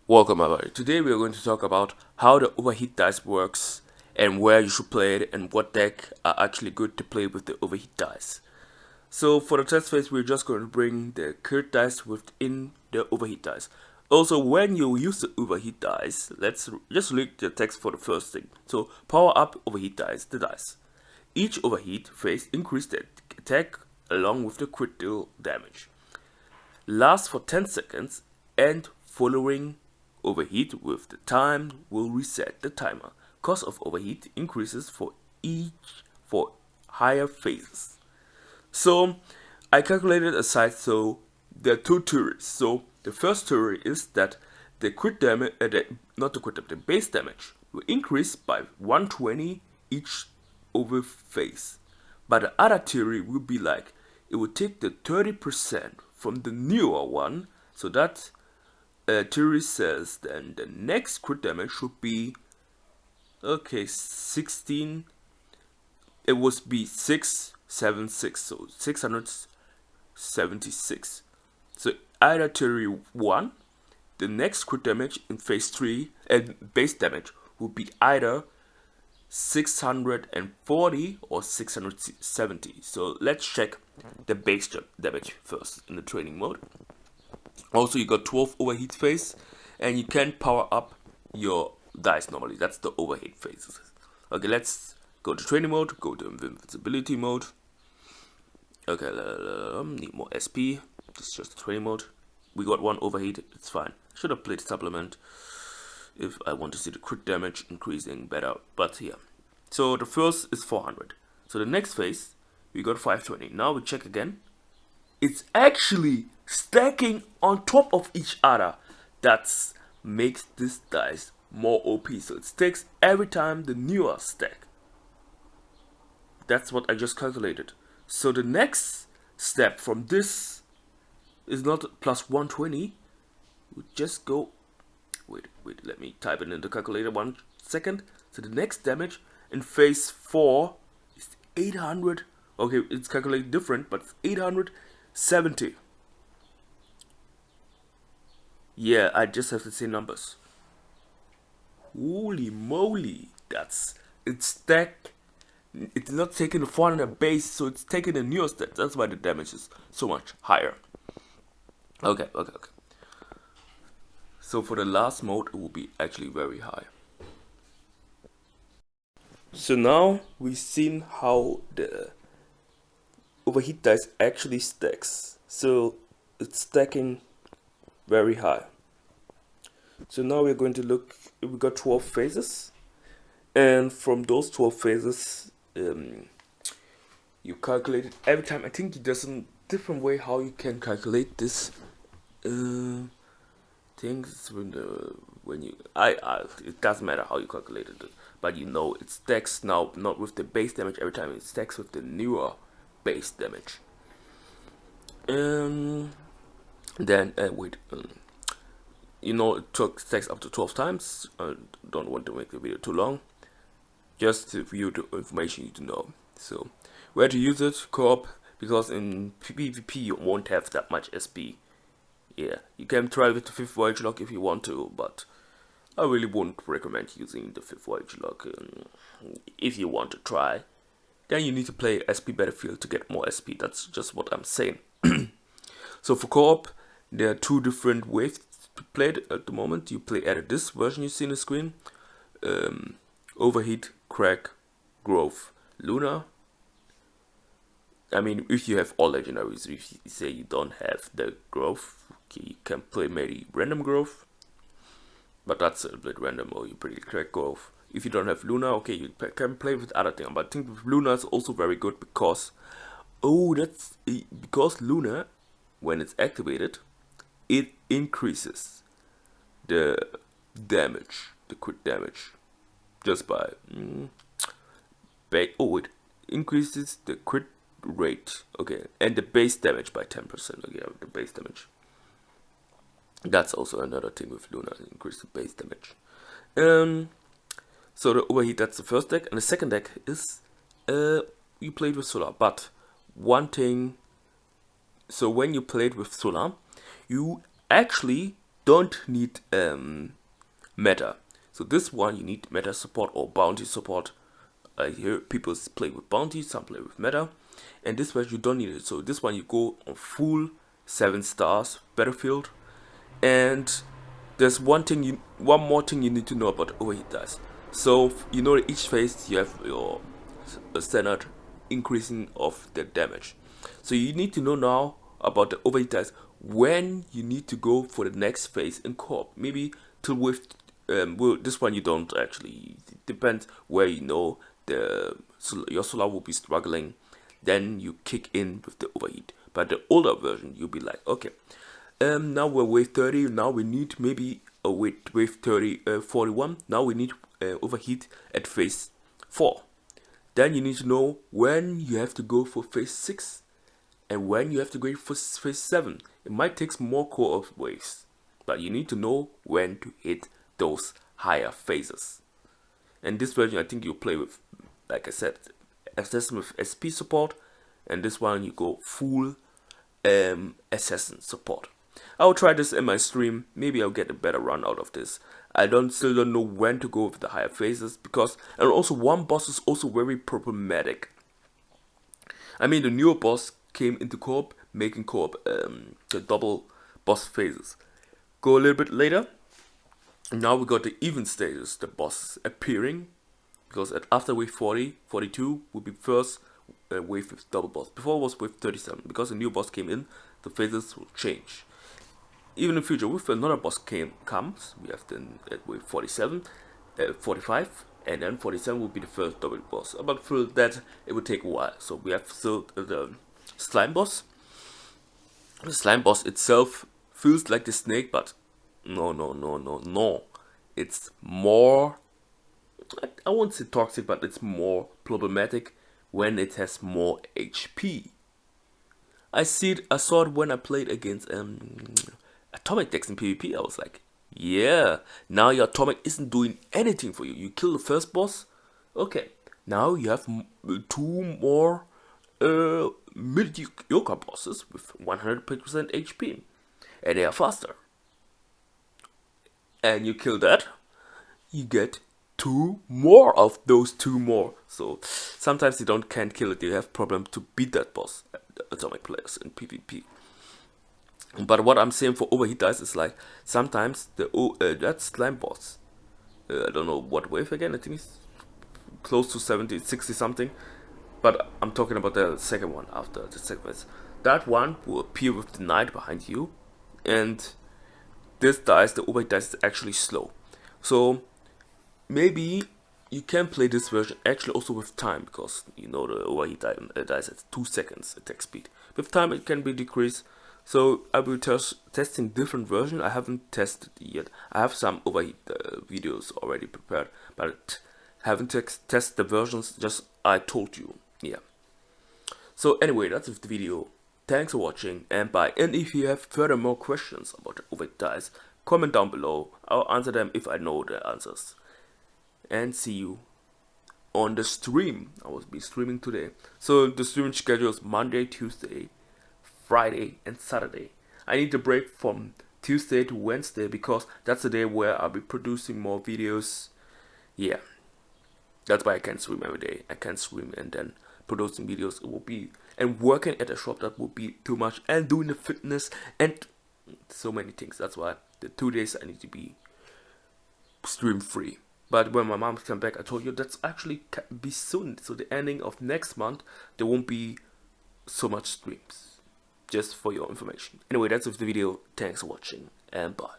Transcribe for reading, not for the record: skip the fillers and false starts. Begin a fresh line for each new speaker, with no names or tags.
Welcome everybody. Today we are going to talk about how the Overheat Dice works and where you should play it and what deck are actually good to play with the Overheat Dice. So for the test phase we're just going to bring the Crit Dice within the Overheat Dice. Also when you use the Overheat Dice, let's just read the text for the first thing. So power up Overheat Dice, the dice. Each Overheat phase increase the attack along with the crit deal damage. Lasts for 10 seconds and following overheat with the time will reset the timer. Cost of overheat increases for higher phases. So I calculated a side, so there are two theories. So the first theory is that the crit damage, the base damage will increase by 120 each over phase. But the other theory will be like it will take the 30% from the newer one, so that theory says then the next crit damage should be 16. It would be 676, so 676. So either theory 1, the next crit damage in phase 3 and base damage would be either 640 or 670. So let's check the base damage first in the training mode. Also, you got 12 overheat phase, and you can power up your dice normally. That's the overheat phases. Okay, let's go to training mode, go to invincibility mode. Okay, need more SP. This is just training mode. We got one overheat, it's fine. Should have played supplement if I want to see the crit damage increasing better, but here. So the first is 400. So the next phase, we got 520. Now we check again. It's actually stacking on top of each other. That makes this dice more OP. So it stacks every time the newer stack. That's what I just calculated. So the next step from this is not plus 120. We just go. Wait, let me type it in the calculator 1 second. So the next damage in phase 4 is 800. Okay, it's calculated different, but it's 870. Yeah, I just have the same numbers. Holy moly, it's stacked. It's not taking the 400 base, so it's taking the newer stat. That's why the damage is so much higher. Okay. So for the last mode, it will be actually very high. So now we've seen how the overheat dice actually stacks. So it's stacking very high. So now we're going to look. We got 12 phases, and from those 12 phases, you calculate it every time. I think there's a different way how you can calculate this things when you it doesn't matter how you calculate it, but you know it stacks now not with the base damage every time. It stacks with the newer base damage. Then it stacks up to 12 times. I don't want to make the video too long. Just for you the information you to know. So where to use it? Co-op, because in PvP you won't have that much SP. Yeah, you can try with the 5th voyage log if you want to, but I really wouldn't recommend using the 5th voyage log. If you want to try, then you need to play SP Battlefield to get more SP. That's just what I'm saying. So for co-op, there are two different ways to play it at the moment. You play either this version you see on the screen, Overheat, Crack, Growth, Luna. I mean, if you have all legendaries, if you say you don't have the Growth, okay, you can play maybe Random Growth, but that's a bit random, or you play Crack Growth. If you don't have Luna, okay, you can play with other things, but I think with Luna is also very good because, because Luna, when it's activated, it increases the damage, the crit damage, just by it increases the crit rate, okay, and the base damage by 10%. Okay, the base damage. That's also another thing with Luna, increase the base damage. So the overheat, that's the first deck, and the second deck is you played with Solar, but one thing. So when you played with Solar, you actually don't need meta. So this one you need meta support or bounty support. I hear people play with bounty, some play with meta, and this one you don't need it. So this one you go on full 7 stars battlefield. And there's one more thing you need to know about Overheat Dice. So you know that each phase you have your standard increasing of the damage. So you need to know now about the Overheat Dice when you need to go for the next phase in co-op. Maybe to with well, this one you don't actually. It depends where you know your solar will be struggling. Then you kick in with the overheat. But the older version, you'll be like, okay, now we're wave 30. Now we need maybe a wave 41. Now we need overheat at phase 4. Then you need to know when you have to go for phase 6 and when you have to go for phase 7. It might take more co-op waves, but you need to know when to hit those higher phases. And this version, I think you play with, like I said, assassin with SP support, and this one you go full assassin support. I'll try this in my stream. Maybe I'll get a better run out of this. I still don't know when to go with the higher phases, because, and also one boss is also very problematic. I mean, the newer boss came into co-op, making co-op the double boss phases. Go a little bit later. Now we got the even stages, the boss appearing, because after wave 40, 42 will be first wave with double boss. Before it was wave 37, because a new boss came in, the phases will change. Even in future, if another boss comes, we have then at wave 47, 45, and then 47 will be the first double boss. But for that, it will take a while. So we have still the slime boss. The slime boss itself feels like the snake, but no. It's more, I won't say toxic, but it's more problematic when it has more HP. I saw it when I played against atomic decks in PvP. I was like, yeah, now your atomic isn't doing anything for you. You kill the first boss, okay. Now you have 2 more mediocre bosses with 100% HP, and they are faster. And you kill that, you get 2 more of those 2 more. So sometimes you can't kill it. You have problem to beat that boss, atomic players in PvP. But what I'm saying for Overheat Dice is like sometimes that slime boss, I don't know what wave again. I think it's close to 70, 60 something. But I'm talking about the second one after the sequence. That one will appear with the knight behind you, and this dice, the Overheat Dice, is actually slow. So maybe you can play this version actually also with time, because you know the Overheat Dice has 2 seconds attack speed. With time it can be decreased. So I will testing different version. I haven't tested it yet. I have some Overheat videos already prepared, but haven't tested the versions. Just I told you, yeah. So anyway, that's the video. Thanks for watching, and bye. And if you have further more questions about the Overheat Dice, comment down below. I'll answer them if I know the answers. And see you on the stream. I will be streaming today. So the streaming schedule is Monday, Tuesday, Friday, and Saturday. I need to break from Tuesday to Wednesday because that's the day where I'll be producing more videos. Yeah, that's why I can't stream every day. I can't stream and then producing videos. It will be, and working at a shop, that would be too much, and doing the fitness and so many things. That's why the 2 days I need to be stream free. But when my mom comes back, I told you that's actually be soon. So the ending of next month, there won't be so much streams. Just for your information. Anyway, that's it for the video. Thanks for watching, and bye.